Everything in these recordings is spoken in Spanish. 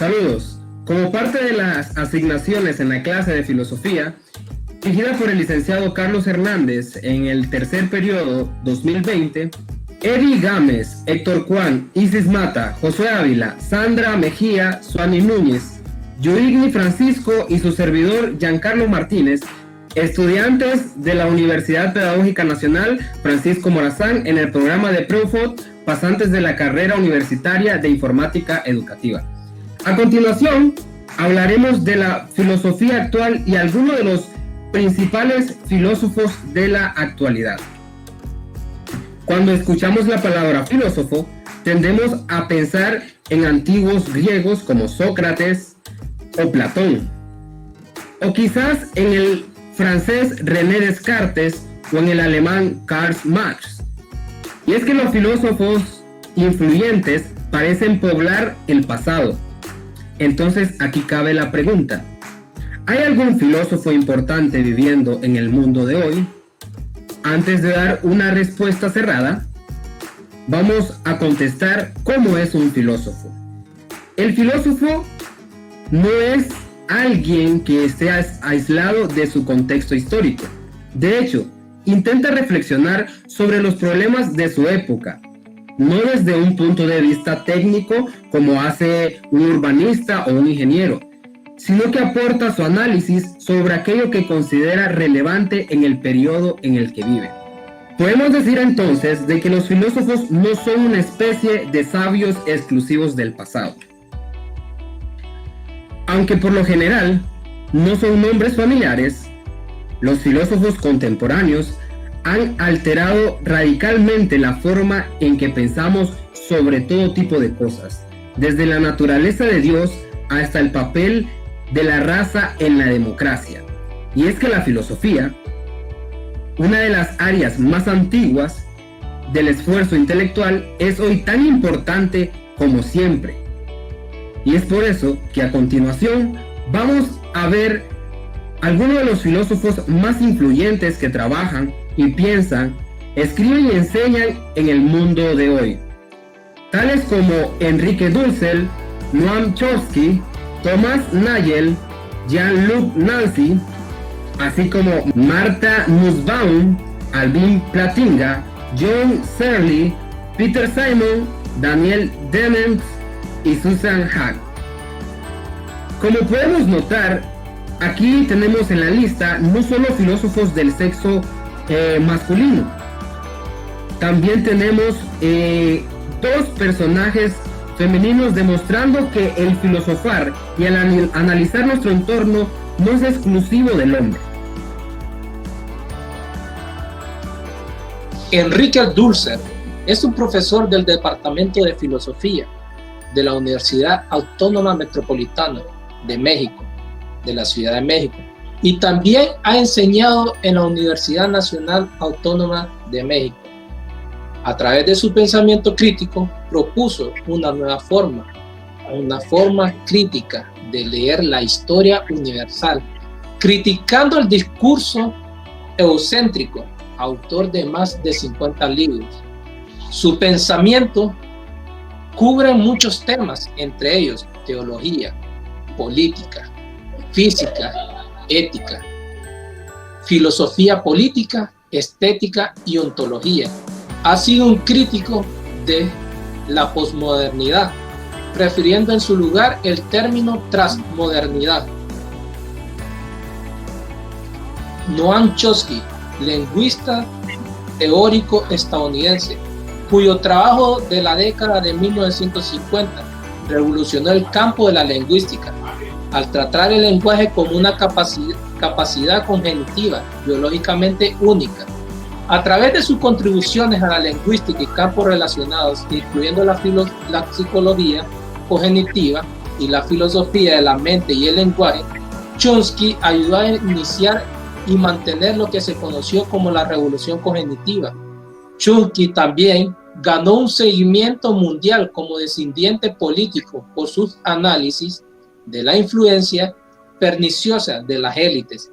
Saludos. Como parte de las asignaciones en la clase de filosofía, dirigida por el licenciado Carlos Hernández en el tercer periodo 2020, Eddie Gámez, Héctor Juan, Isis Mata, Josué Ávila, Sandra Mejía, Suani Núñez, Yuigni Francisco y su servidor Giancarlo Martínez, estudiantes de la Universidad Pedagógica Nacional Francisco Morazán en el programa de PREUFOD, pasantes de la carrera universitaria de Informática Educativa. A continuación, hablaremos de la filosofía actual y algunos de los principales filósofos de la actualidad. Cuando escuchamos la palabra filósofo, tendemos a pensar en antiguos griegos como Sócrates o Platón, o quizás en el francés René Descartes o en el alemán Karl Marx. Y es que los filósofos influyentes parecen poblar el pasado. Entonces aquí cabe la pregunta: ¿hay algún filósofo importante viviendo en el mundo de hoy? Antes de dar una respuesta cerrada, vamos a contestar cómo es un filósofo. El filósofo no es alguien que esté aislado de su contexto histórico. De hecho, intenta reflexionar sobre los problemas de su época, no desde un punto de vista técnico como hace un urbanista o un ingeniero, sino que aporta su análisis sobre aquello que considera relevante en el periodo en el que vive. Podemos decir entonces de que los filósofos no son una especie de sabios exclusivos del pasado. Aunque por lo general no son nombres familiares, los filósofos contemporáneos han alterado radicalmente la forma en que pensamos sobre todo tipo de cosas, desde la naturaleza de Dios hasta el papel de la raza en la democracia. Y es que la filosofía, una de las áreas más antiguas del esfuerzo intelectual, es hoy tan importante como siempre. Y es por eso que a continuación vamos a ver algunos de los filósofos más influyentes que trabajan y piensan, escriben y enseñan en el mundo de hoy, tales como Enrique Dussel, Noam Chomsky, Thomas Nagel, Jean-Luc Nancy, así como Martha Nussbaum, Alvin Plantinga, John Searle, Peter Simon, Daniel Dennett y Susan Haack. Como podemos notar, aquí tenemos en la lista no solo filósofos del sexo masculino, también tenemos dos personajes femeninos, demostrando que el filosofar y el analizar nuestro entorno no es exclusivo del hombre. Enrique Dussel es un profesor del Departamento de Filosofía de la Universidad Autónoma Metropolitana de México, de la Ciudad de México, y también ha enseñado en la Universidad Nacional Autónoma de México. A través de su pensamiento crítico, propuso una nueva forma, una forma crítica de leer la historia universal, criticando el discurso eurocéntrico, autor de más de 50 libros. Su pensamiento cubre muchos temas, entre ellos teología, política, física, ética, filosofía política, estética y ontología. Ha sido un crítico de la posmodernidad, prefiriendo en su lugar el término transmodernidad. Noam Chomsky, lingüista teórico estadounidense, cuyo trabajo de la década de 1950 revolucionó el campo de la lingüística, al tratar el lenguaje como una capacidad cognitiva biológicamente única. A través de sus contribuciones a la lingüística y campos relacionados, incluyendo la psicología cognitiva y la filosofía de la mente y el lenguaje, Chomsky ayudó a iniciar y mantener lo que se conoció como la revolución cognitiva. Chomsky también ganó un seguimiento mundial como descendiente político por sus análisis de la influencia perniciosa de las élites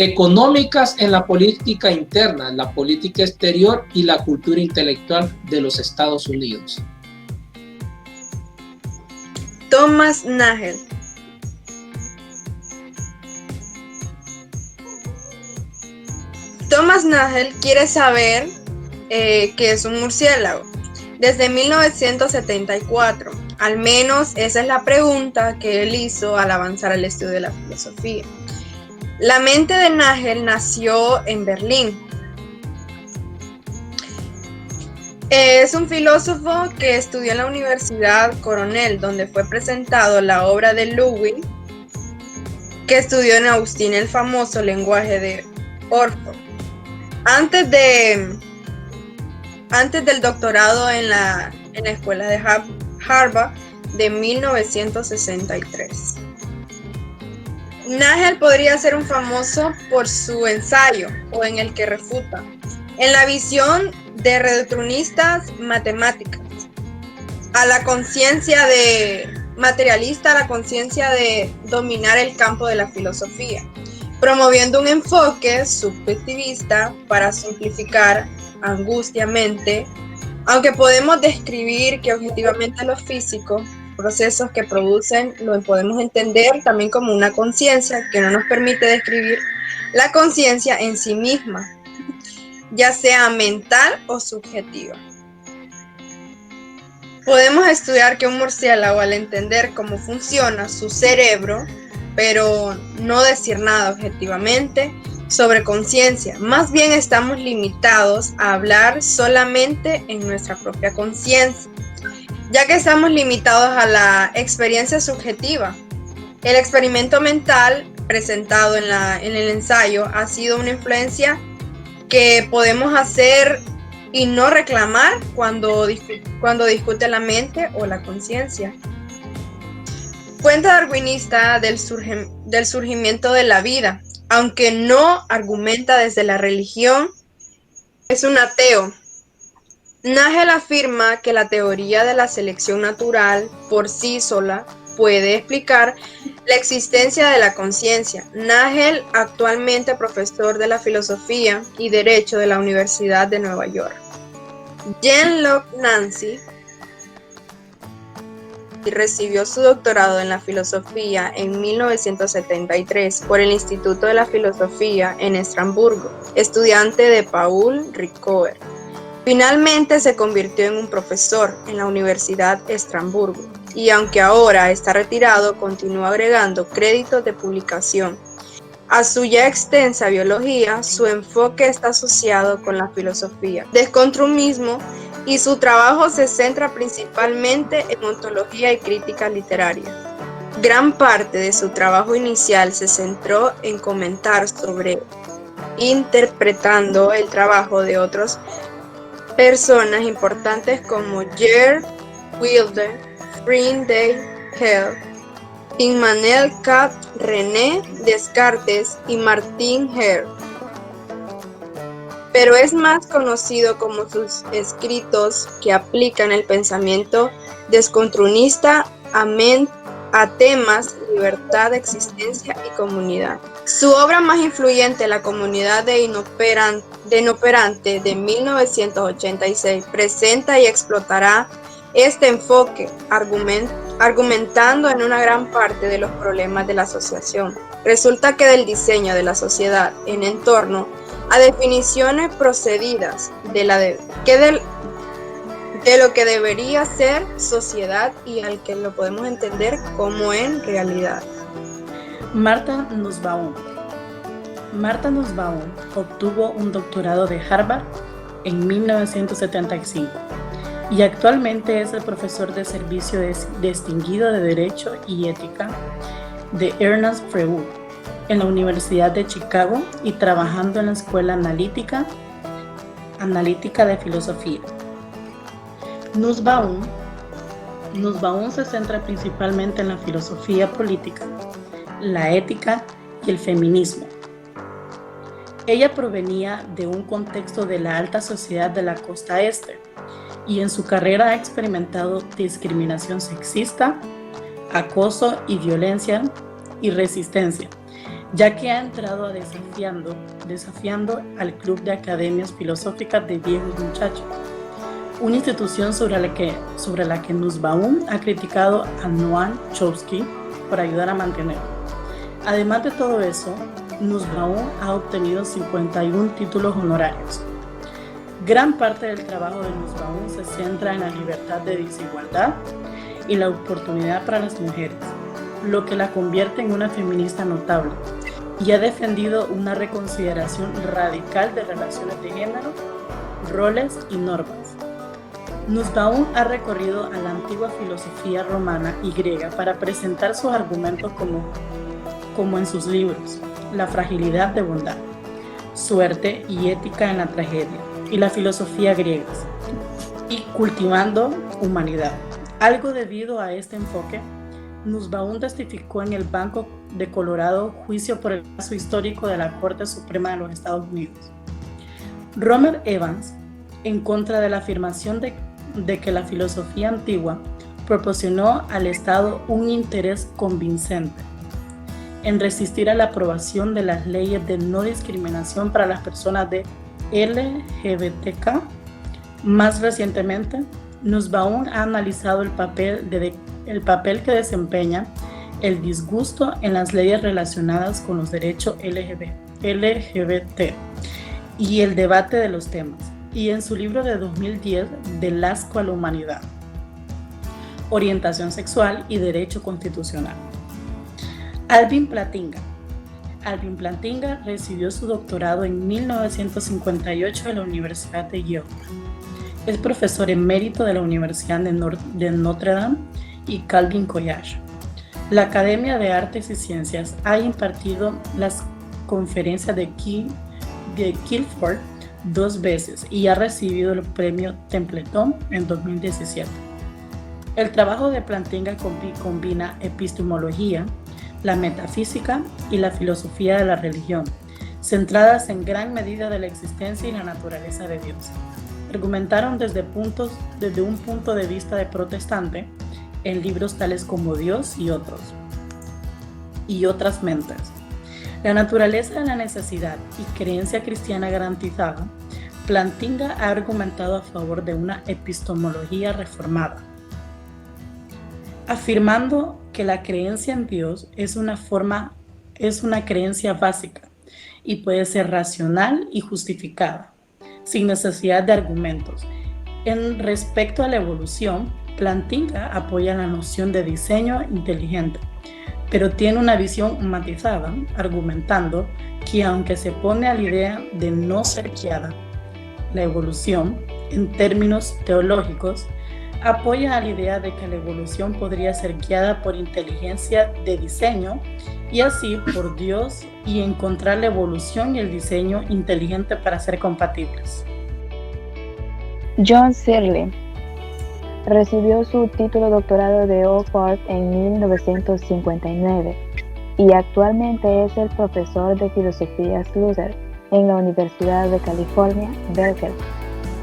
económicas en la política interna, la política exterior y la cultura intelectual de los Estados Unidos. Thomas Nagel. Thomas Nagel quiere saber qué es un murciélago. Desde 1974, al menos esa es la pregunta que él hizo al avanzar al estudio de la filosofía. La mente de Nagel nació en Berlín. Es un filósofo que estudió en la Universidad Cornell, donde fue presentado la obra de Ludwig, que estudió en Austin el famoso lenguaje de Orff. Antes del doctorado en la escuela de Harvard de 1963. Nagel podría ser un famoso por su ensayo, o en el que refuta, en la visión de reduccionistas matemáticas, a la conciencia materialista, a la conciencia de dominar el campo de la filosofía, promoviendo un enfoque subjetivista para simplificar angustiamente, aunque podemos describir que objetivamente los físicos, procesos que producen, lo podemos entender también como una conciencia que no nos permite describir la conciencia en sí misma, ya sea mental o subjetiva. Podemos estudiar que un murciélago, al entender cómo funciona su cerebro, pero no decir nada objetivamente sobre conciencia. Más bien estamos limitados a hablar solamente en nuestra propia conciencia, ya que estamos limitados a la experiencia subjetiva. El experimento mental presentado en el ensayo ha sido una influencia que podemos hacer y no reclamar cuando discute la mente o la conciencia. Fuente darwinista del surgimiento de la vida, aunque no argumenta desde la religión, es un ateo. Nagel afirma que la teoría de la selección natural por sí sola puede explicar la existencia de la conciencia. Nagel, actualmente profesor de la filosofía y derecho de la Universidad de Nueva York. Jean-Luc Nancy recibió su doctorado en la filosofía en 1973 por el Instituto de la Filosofía en Estrasburgo, estudiante de Paul Ricoeur. Finalmente se convirtió en un profesor en la Universidad de Estrasburgo y aunque ahora está retirado, continúa agregando créditos de publicación. A su ya extensa biología, su enfoque está asociado con la filosofía del constructivismo y su trabajo se centra principalmente en ontología y crítica literaria. Gran parte de su trabajo inicial se centró en comentar sobre interpretando el trabajo de otras personas importantes como Geert Wilder, Friedrich Hegel, Immanuel Kant, René Descartes y Martin Heidegger. Pero es más conocido como sus escritos que aplican el pensamiento desconstructivista a temas de libertad, existencia y comunidad. Su obra más influyente, La comunidad de inoperante de 1986, presenta y explotará este enfoque, argumentando en una gran parte de los problemas de la asociación. Resulta que del diseño de la sociedad en entorno a definiciones procedidas de lo que debería ser sociedad y al que lo podemos entender como en realidad. Martha Nussbaum. Martha Nussbaum obtuvo un doctorado de Harvard en 1975 y actualmente es el profesor de servicio distinguido de Derecho y Ética de Ernest Freud en la Universidad de Chicago y trabajando en la Escuela Analítica de Filosofía. Nussbaum se centra principalmente en la filosofía política, la ética y el feminismo. Ella provenía de un contexto de la alta sociedad de la costa este y en su carrera ha experimentado discriminación sexista, acoso y violencia y resistencia, ya que ha entrado desafiando al Club de Academias Filosóficas de Viejos Muchachos, una institución sobre la que Nussbaum ha criticado a Noam Chomsky por ayudar a mantenerlo. Además de todo eso, Nussbaum ha obtenido 51 títulos honorarios. Gran parte del trabajo de Nussbaum se centra en la libertad de desigualdad y la oportunidad para las mujeres, lo que la convierte en una feminista notable, y ha defendido una reconsideración radical de relaciones de género, roles y normas. Nussbaum ha recorrido a la antigua filosofía romana y griega para presentar sus argumentos como en sus libros, La fragilidad de bondad, Suerte y ética en la tragedia, y la filosofía griega, y Cultivando humanidad. Algo debido a este enfoque, Nussbaum testificó en el Banco de Colorado juicio por el caso histórico de la Corte Suprema de los Estados Unidos. Romer Evans, en contra de la afirmación de que la filosofía antigua proporcionó al Estado un interés convincente en resistir a la aprobación de las leyes de no discriminación para las personas de LGBTQ. Más recientemente, Nussbaum ha analizado el papel que desempeña el disgusto en las leyes relacionadas con los derechos LGBT y el debate de los temas, y en su libro de 2010, Del asco a la humanidad, Orientación sexual y derecho constitucional. Alvin Plantinga. Alvin Plantinga recibió su doctorado en 1958 en la Universidad de Yale. Es profesor emérito de la Universidad de Notre Dame y Calvin College. La Academia de Artes y Ciencias ha impartido las conferencias de Guilford 2 veces y ha recibido el premio Templeton en 2017. El trabajo de Plantinga combina epistemología, la metafísica y la filosofía de la religión, centradas en gran medida de la existencia y la naturaleza de Dios. Argumentaron desde un punto de vista de protestante en libros tales como Dios y otras mentes. La naturaleza de la necesidad y creencia cristiana garantizada. Plantinga ha argumentado a favor de una epistemología reformada, afirmando que la creencia en Dios es una creencia básica y puede ser racional y justificada, sin necesidad de argumentos. En respecto a la evolución, Plantinga apoya la noción de diseño inteligente, pero tiene una visión matizada, argumentando que aunque se pone a la idea de no ser guiada, la evolución, en términos teológicos, apoya a la idea de que la evolución podría ser guiada por inteligencia de diseño y así por Dios, y encontrar la evolución y el diseño inteligente para ser compatibles. John Searle recibió su título doctorado de Oxford en 1959 y actualmente es el profesor de filosofía Sluzer en la Universidad de California, Berkeley.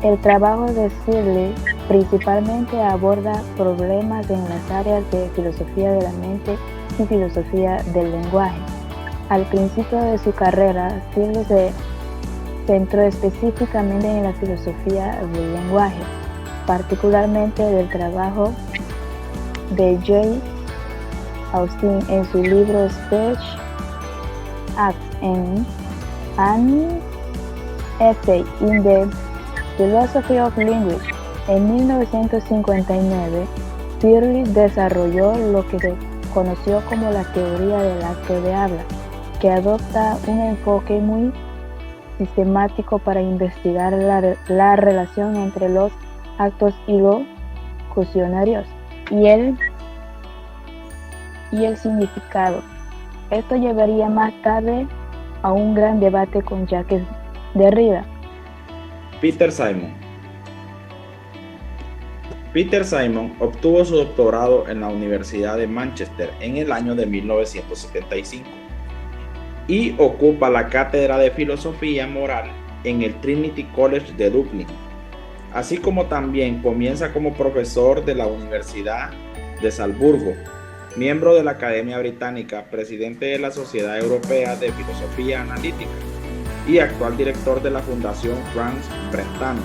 El trabajo de Searle principalmente aborda problemas en las áreas de filosofía de la mente y filosofía del lenguaje. Al principio de su carrera, Searle se centró específicamente en la filosofía del lenguaje, particularmente del trabajo de J. Austin en su libro Speech Acts and an Essay in the Philosophy of Language. En 1959, Searle desarrolló lo que se conoció como la teoría del acto de habla, que adopta un enfoque muy sistemático para investigar la relación entre los actos y locucionarios y el significado. Esto llevaría más tarde a un gran debate con Jacques Derrida. Peter Simon obtuvo su doctorado en la Universidad de Manchester en el año de 1975 y ocupa la cátedra de filosofía moral en el Trinity College de Dublín, así como también comienza como profesor de la Universidad de Salzburgo, miembro de la Academia Británica, presidente de la Sociedad Europea de Filosofía Analítica y actual director de la Fundación Franz Brentano.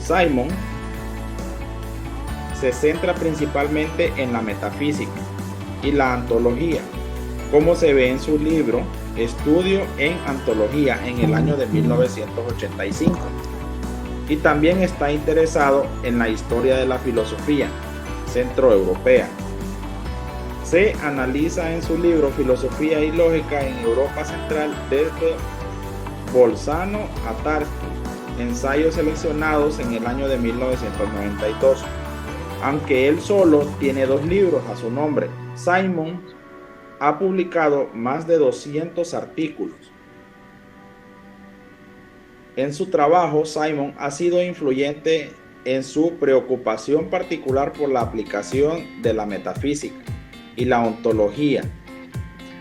Simon se centra principalmente en la metafísica y la antología, como se ve en su libro Estudio en Antología en el año de 1985. Y también está interesado en la historia de la filosofía centroeuropea. Se analiza en su libro Filosofía y Lógica en Europa Central desde Bolzano a Tarski, ensayos seleccionados en el año de 1992. Aunque él solo tiene 2 libros a su nombre, Simon ha publicado más de 200 artículos. En su trabajo, Simon ha sido influyente en su preocupación particular por la aplicación de la metafísica y la ontología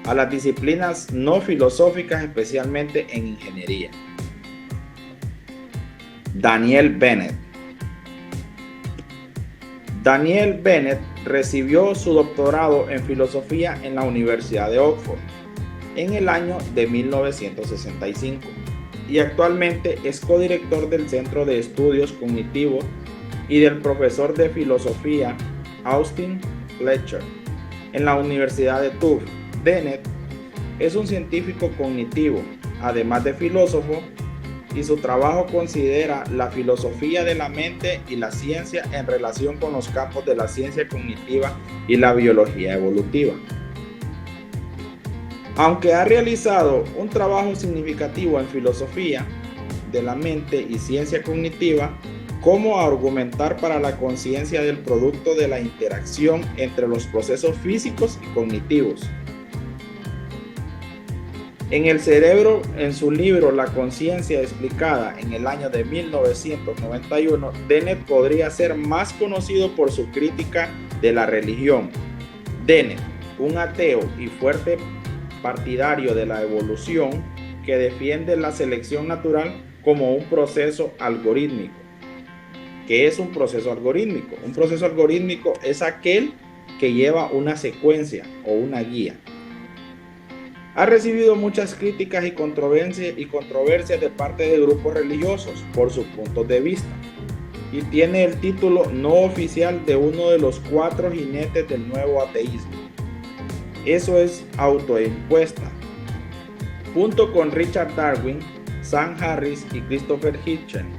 a las disciplinas no filosóficas, especialmente en ingeniería. Daniel Bennett. Daniel Bennett recibió su doctorado en filosofía en la Universidad de Oxford en el año de 1965 y actualmente es codirector del Centro de Estudios Cognitivos y del profesor de filosofía Austin Fletcher en la Universidad de Tufts. Bennett es un científico cognitivo, además de filósofo, y su trabajo considera la filosofía de la mente y la ciencia en relación con los campos de la ciencia cognitiva y la biología evolutiva. Aunque ha realizado un trabajo significativo en filosofía de la mente y ciencia cognitiva, cómo argumentar para la conciencia del producto de la interacción entre los procesos físicos y cognitivos. En el cerebro, en su libro La conciencia explicada en el año de 1991, Dennett podría ser más conocido por su crítica de la religión. Dennett, un ateo y fuerte partidario de la evolución que defiende la selección natural como un proceso algorítmico. ¿Qué es un proceso algorítmico? Un proceso algorítmico es aquel que lleva una secuencia o una guía. Ha recibido muchas críticas y controversias de parte de grupos religiosos por sus puntos de vista y tiene el título no oficial de uno de los 4 jinetes del nuevo ateísmo. Eso es autoimpuesta. Junto con Richard Darwin, Sam Harris y Christopher Hitchens.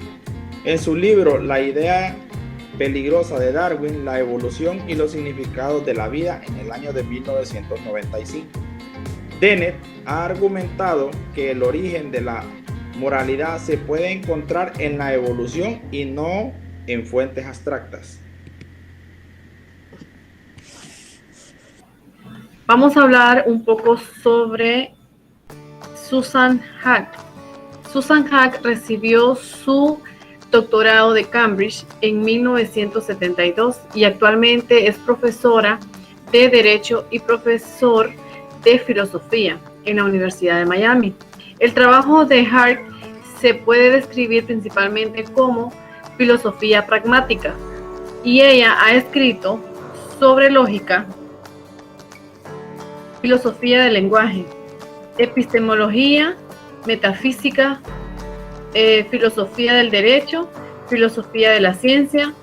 En su libro La idea peligrosa de Darwin, la evolución y los significados de la vida en el año de 1995. Dennett ha argumentado que el origen de la moralidad se puede encontrar en la evolución y no en fuentes abstractas. Vamos a hablar un poco sobre Susan Haack. Susan Haack recibió su doctorado de Cambridge en 1972 y actualmente es profesora de Derecho y profesor de Filosofía en la Universidad de Miami. El trabajo de Haack se puede describir principalmente como filosofía pragmática y ella ha escrito sobre lógica, filosofía del lenguaje, epistemología, metafísica, filosofía del derecho, filosofía de la ciencia,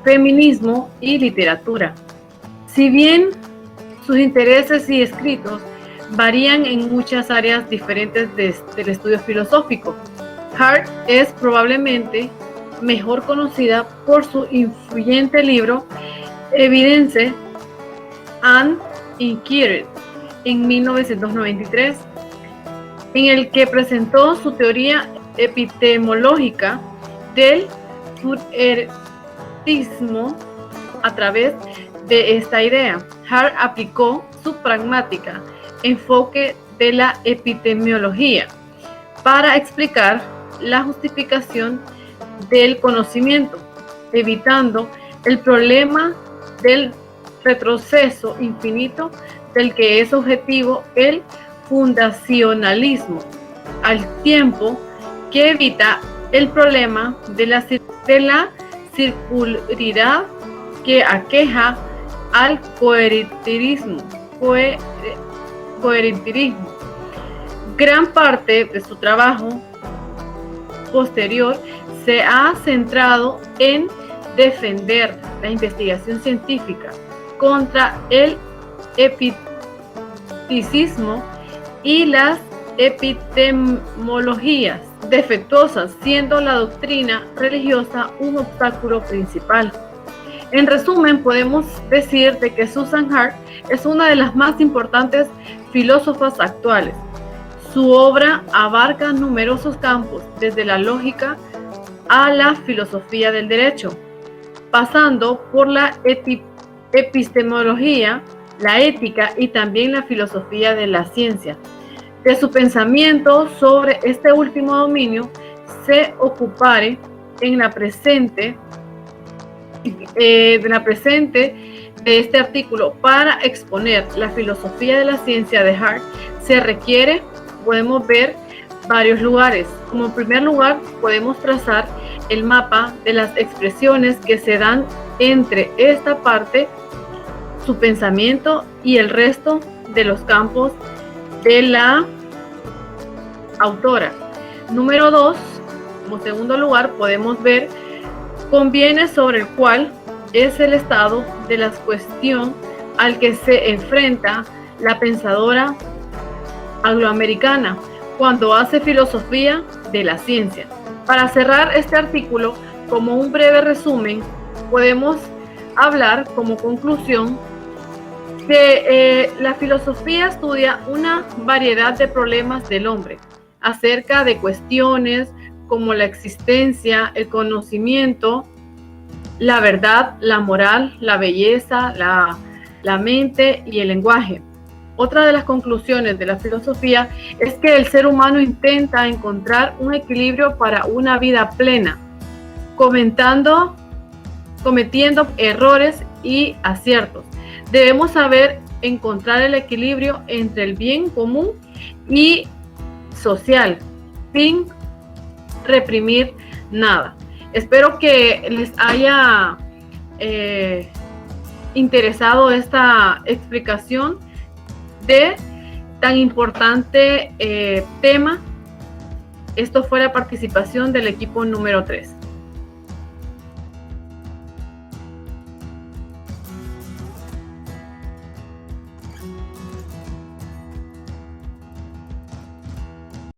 feminismo y literatura. Si bien sus intereses y escritos varían en muchas áreas diferentes del estudio filosófico, Haack es probablemente mejor conocida por su influyente libro Evidence and Inquiry en 1993, en el que presentó su teoría epistemológica del futurismo. A través de esta idea, Haack aplicó su pragmática enfoque de la epistemología para explicar la justificación del conocimiento, evitando el problema del retroceso infinito del que es objetivo el fundacionalismo, al tiempo que evita el problema de la circularidad que aqueja al coherentirismo. Gran parte de su trabajo posterior se ha centrado en defender la investigación científica contra el epicentrismo y las epistemologías defectuosas, siendo la doctrina religiosa un obstáculo principal. En resumen, podemos decir de que Susan Hart es una de las más importantes filósofas actuales. Su obra abarca numerosos campos, desde la lógica a la filosofía del derecho, pasando por la epistemología, la ética y también la filosofía de la ciencia. De su pensamiento sobre este último dominio se ocupare en la presente de este artículo. Para exponer la filosofía de la ciencia de Hart se requiere, podemos ver varios lugares. Como primer lugar, podemos trazar el mapa de las expresiones que se dan entre esta parte, su pensamiento, y el resto de los campos de la autora. Número 2, como segundo lugar, podemos ver conviene sobre el cual es el estado de la cuestión al que se enfrenta la pensadora angloamericana cuando hace filosofía de la ciencia. Para cerrar este artículo, como un breve resumen, podemos hablar como conclusión que la filosofía estudia una variedad de problemas del hombre, acerca de cuestiones como la existencia, el conocimiento, la verdad, la moral, la belleza, la mente y el lenguaje. Otra de las conclusiones de la filosofía es que el ser humano intenta encontrar un equilibrio para una vida plena, cometiendo errores y aciertos. Debemos saber encontrar el equilibrio entre el bien común y social, sin reprimir nada. Espero que les haya interesado esta explicación de tan importante tema. Esto fue la participación del equipo número 3.